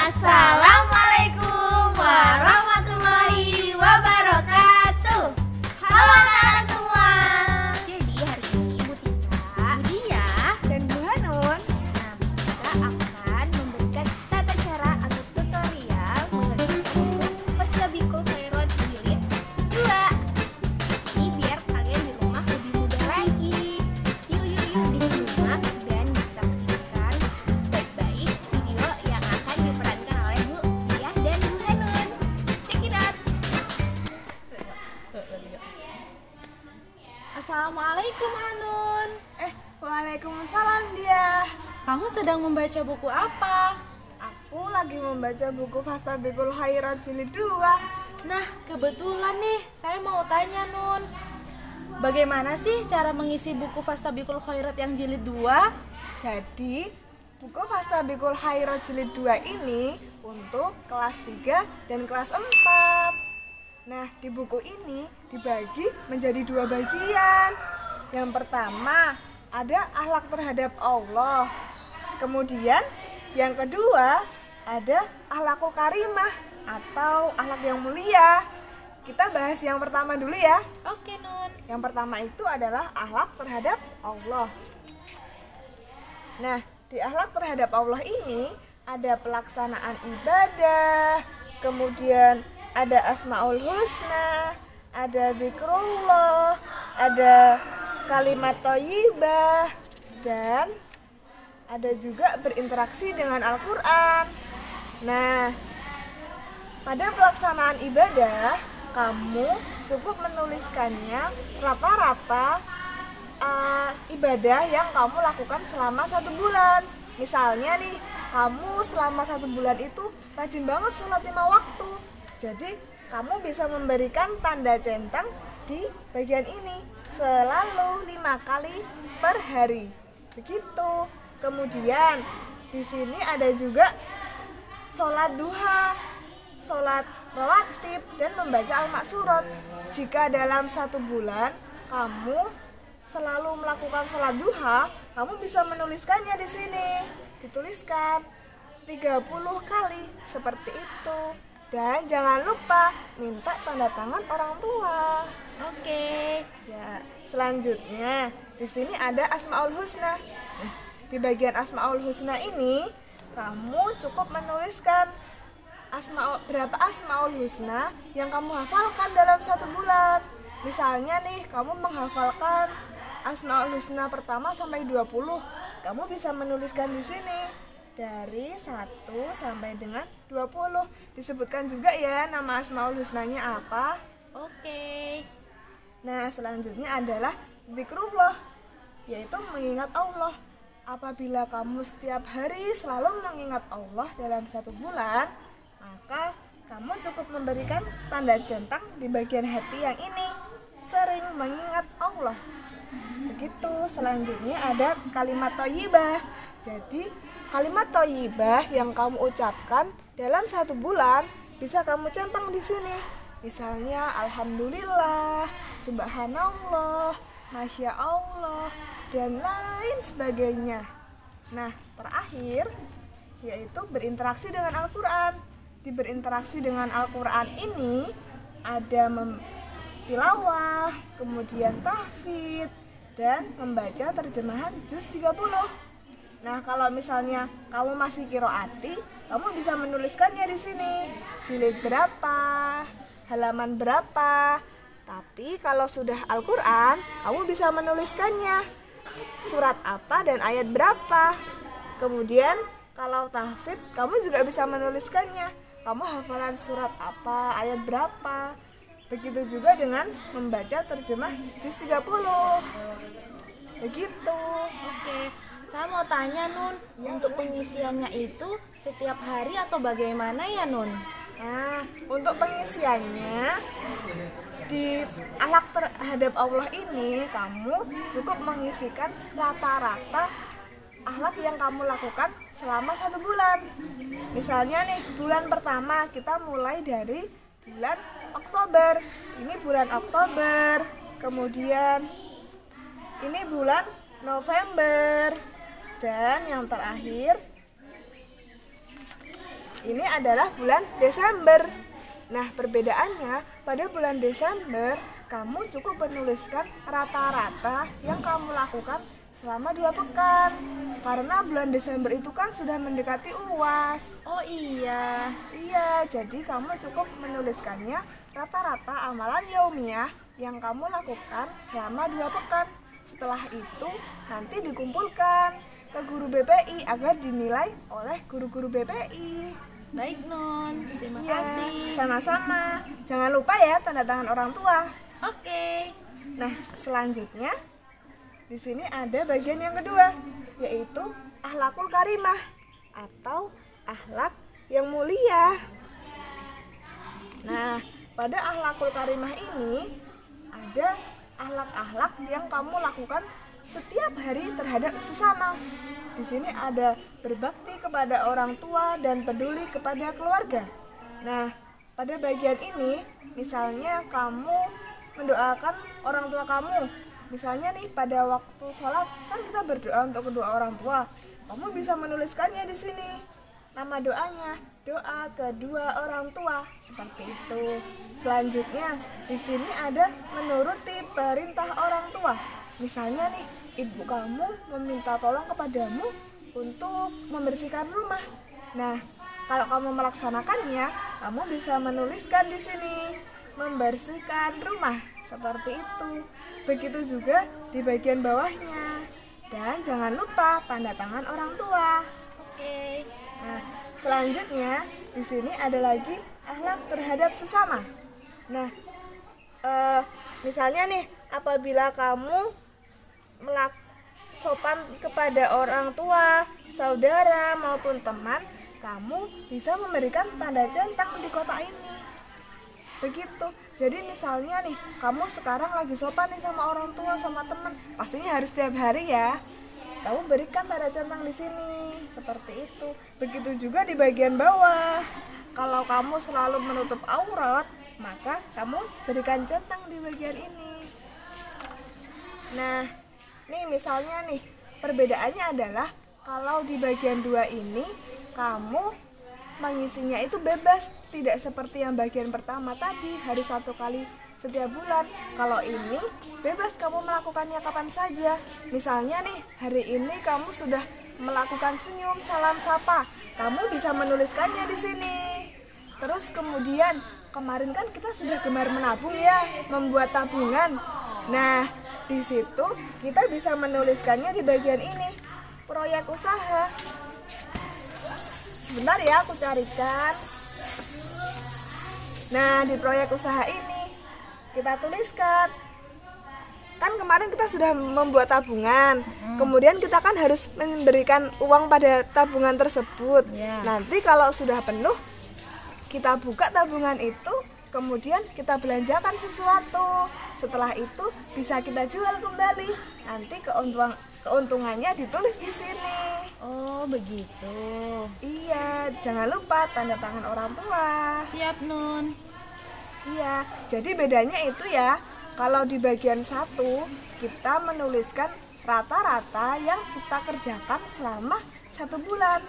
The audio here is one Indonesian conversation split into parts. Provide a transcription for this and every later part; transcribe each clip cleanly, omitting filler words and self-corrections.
Assalamualaikum warahmatullahi wabarakatuh. Halo anak-anak semua. Jadi hari ini Bu Tika, Bu Dia, dan Bu Hanun, kita akan memberikan tata cara atau tutorial mengerjakan buku Fastabikul Khairat jilid 2. Ini biar kalian di rumah lebih mudah lagi. Yuk disimak dan disaksikan baik-baik video yang akan diperankan oleh Bu Dia dan Bu Hanun. Check it out. Assalamualaikum Hanun. Waalaikumsalam Dia. Kamu sedang membaca buku apa? Aku lagi membaca buku Fastabikul Khairat jilid 2. Nah, kebetulan nih, saya mau tanya Nun. Bagaimana sih cara mengisi buku Fastabikul Khairat yang jilid 2? Jadi, buku Fastabikul Khairat jilid 2 ini untuk kelas 3 dan kelas 4. Nah, di buku ini dibagi menjadi 2 bagian. Yang pertama, ada akhlak terhadap Allah. Kemudian, yang kedua, ada akhlakul karimah atau akhlak yang mulia. Kita bahas yang pertama dulu ya. Oke Nun. Yang pertama itu adalah akhlak terhadap Allah. Nah, di akhlak terhadap Allah ini ada pelaksanaan ibadah, kemudian ada asmaul husna, ada zikrullah, ada kalimat thayyibah, dan ada juga berinteraksi dengan Al-Quran. Nah, pada pelaksanaan ibadah, kamu cukup menuliskannya rata-rata ibadah yang kamu lakukan selama 1 bulan. Misalnya nih, kamu selama 1 bulan itu rajin banget sholat 5 waktu. Jadi, kamu bisa memberikan tanda centang di bagian ini selalu 5 kali per hari. Begitu. Kemudian, di sini ada juga sholat duha, sholat rawatib, dan membaca al-maksurat. Jika dalam 1 bulan kamu selalu melakukan sholat duha, kamu bisa menuliskannya di sini. Dituliskan 30 kali seperti itu. Dan jangan lupa minta tanda tangan orang tua. Oke. Ya, selanjutnya di sini ada Asmaul Husna. Di bagian Asmaul Husna ini kamu cukup menuliskan berapa Asmaul Husna yang kamu hafalkan dalam 1 bulan. Misalnya nih, kamu menghafalkan Asmaul Husna pertama sampai 20. Kamu bisa menuliskan di sini dari 1 sampai dengan 20. Disebutkan juga ya nama Asmaul Husnanya apa. Oke. Nah, selanjutnya adalah zikrullah, yaitu mengingat Allah. Apabila kamu setiap hari selalu mengingat Allah dalam 1 bulan, maka kamu cukup memberikan tanda centang di bagian hati yang ini, sering mengingat Allah. Begitu. Selanjutnya ada kalimat thayyibah. Jadi, kalimat thayyibah yang kamu ucapkan dalam 1 bulan bisa kamu centang di sini. Misalnya alhamdulillah, subhanallah, masya Allah, dan lain sebagainya. Nah, terakhir yaitu berinteraksi dengan Al-Quran. Di berinteraksi dengan Al-Quran ini ada tilawah, kemudian tahfidz, dan membaca terjemahan juz 30. Nah, kalau misalnya kamu masih qiraati, kamu bisa menuliskannya di sini. Jilid berapa, halaman berapa. Tapi kalau sudah Al-Quran, kamu bisa menuliskannya surat apa dan ayat berapa. Kemudian kalau tahfidz, kamu juga bisa menuliskannya. Kamu hafalan surat apa, ayat berapa. Begitu juga dengan membaca terjemah juz 30. Begitu. Oke. Saya mau tanya Nun, untuk pengisiannya itu setiap hari atau bagaimana ya Nun? Nah, untuk pengisiannya di akhlak terhadap Allah ini, kamu cukup mengisikan rata-rata akhlak yang kamu lakukan selama 1 bulan. Misalnya nih, bulan pertama kita mulai dari bulan Oktober. Ini bulan Oktober. Kemudian ini bulan November. Dan yang terakhir ini adalah bulan Desember. Nah, perbedaannya pada bulan Desember, kamu cukup menuliskan rata-rata yang kamu lakukan selama 2 pekan. Karena bulan Desember itu kan sudah mendekati UAS. Oh iya. Iya, jadi kamu cukup menuliskannya rata-rata amalan yaumiyah yang kamu lakukan selama 2 pekan. Setelah itu nanti dikumpulkan ke guru BPI agar dinilai oleh guru-guru BPI. Baik Nun, terima Iya, kasih. sama-sama. Jangan lupa ya tanda tangan orang tua. Oke. Nah, selanjutnya di sini ada bagian yang kedua, yaitu akhlakul karimah atau akhlak yang mulia. Nah, pada akhlakul karimah ini ada akhlak-akhlak yang kamu lakukan setiap hari terhadap sesama. Di sini ada berbakti kepada orang tua dan peduli kepada keluarga. Nah, pada bagian ini, misalnya kamu mendoakan orang tua kamu. Misalnya nih pada waktu sholat kan kita berdoa untuk kedua orang tua. Kamu bisa menuliskannya di sini. Nama doanya, doa kedua orang tua, seperti itu. Selanjutnya, di sini ada menuruti perintah orang tua. Misalnya nih, ibu kamu meminta tolong kepadamu untuk membersihkan rumah. Nah, kalau kamu melaksanakannya, kamu bisa menuliskan di sini membersihkan rumah, seperti itu. Begitu juga di bagian bawahnya. Dan jangan lupa tanda tangan orang tua. Oke. Nah, selanjutnya di sini ada lagi akhlak terhadap sesama. Nah, misalnya nih, apabila kamu sopan kepada orang tua, saudara maupun teman, kamu bisa memberikan tanda centang di kotak ini. Begitu. Jadi misalnya nih, kamu sekarang lagi sopan nih sama orang tua, sama teman, pastinya harus setiap hari ya. Kamu berikan tanda centang di sini, seperti itu. Begitu juga di bagian bawah. Kalau kamu selalu menutup aurat, maka kamu berikan centang di bagian ini. Nah, nih misalnya nih, perbedaannya adalah kalau di bagian 2 ini kamu mengisinya itu bebas, tidak seperti yang bagian pertama tadi harus 1 kali setiap bulan. Kalau ini bebas, kamu melakukannya kapan saja. Misalnya nih, hari ini kamu sudah melakukan senyum, salam sapa, kamu bisa menuliskannya di sini. Terus kemudian kemarin kan kita sudah gemar menabung ya, membuat tabungan. Nah, di situ kita bisa menuliskannya di bagian ini, proyek usaha. Sebentar ya, aku carikan. Nah, di proyek usaha ini kita tuliskan. Kan kemarin kita sudah membuat tabungan. Kemudian kita kan harus memberikan uang pada tabungan tersebut. Nanti kalau sudah penuh, kita buka tabungan itu, kemudian kita belanjakan sesuatu. Setelah itu bisa kita jual kembali. Nanti keuntungannya ditulis di sini. Oh, begitu. Iya, jangan lupa tanda tangan orang tua. Siap Nun. Iya, jadi bedanya itu ya. Kalau di bagian 1 kita menuliskan rata-rata yang kita kerjakan selama 1 bulan.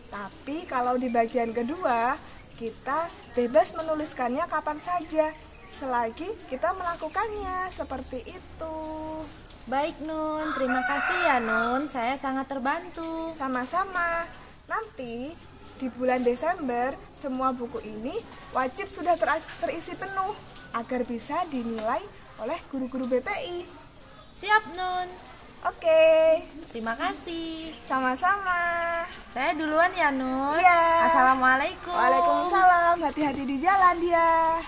Tapi kalau di bagian kedua kita bebas menuliskannya kapan saja, selagi kita melakukannya, seperti itu. Baik Nun, terima kasih ya Nun, saya sangat terbantu. Sama-sama. Nanti di bulan Desember semua buku ini wajib sudah terisi penuh agar bisa dinilai oleh guru-guru BPI. Siap Nun. Oke, Terima kasih. sama-sama. Saya duluan ya Nun. Iya. Assalamualaikum. Waalaikumsalam. Hati-hati di jalan dia.